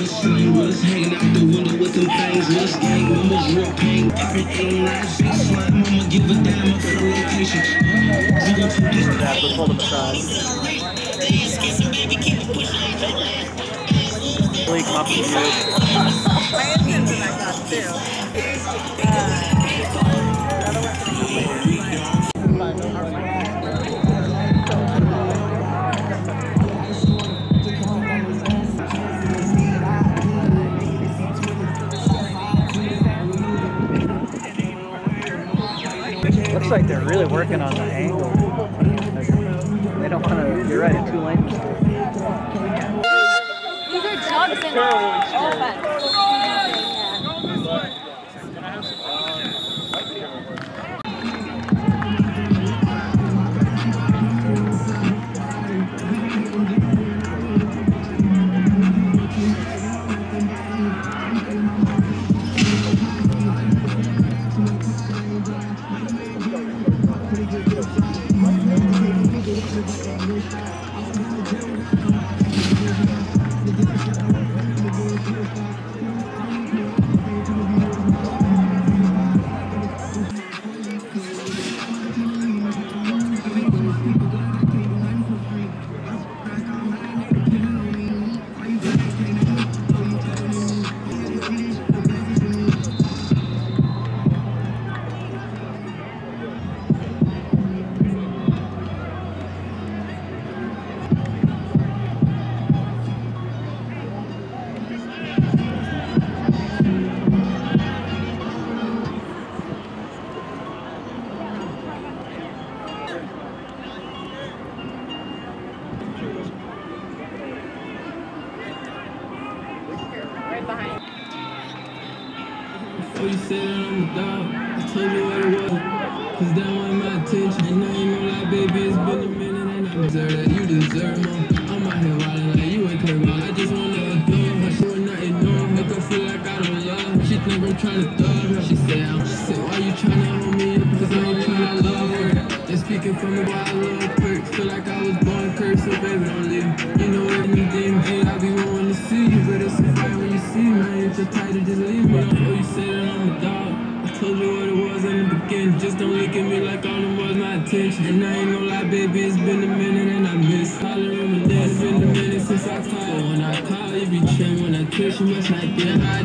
slang was hanging out the window with them things. Was gang members real pain. Everything like big slime. I'ma give a damn up for the location. Yeah, let's hold him aside. Lee, come up to you. My intention I got too. Looks like they're really working on the angle. They don't want to. You're right, a 2-lane mistake. These are jugs in offense. Oh, you said that I'm a dog. I told you what it was. Cause that wasn't my attention. And I ain't gonna lie, baby, it's been a minute and I deserve that. You deserve more. I'm out here wildin' like you ain't clear about. I just wanna adore her. She would not ignore. Make her feel like I don't love her. She think I'm tryna thug her. She said, why you tryna hold me up? Cause I ain't tryna love her. They speaking from me while I love perks. Feel like I was born cursed, so baby, don't leave me. You know everything, I be wanting to see you. But it's a fight when you see me. I ain't so tight to just leave me. Oh, you said that I'm a dog. I told you what it was in the beginning. Just don't look at me like all them was my attention. And I ain't gonna lie, baby, it's been a minute and I miss calling on the net. It's been a minute since I called. So when I call, you be trim when I kiss you, must not get high.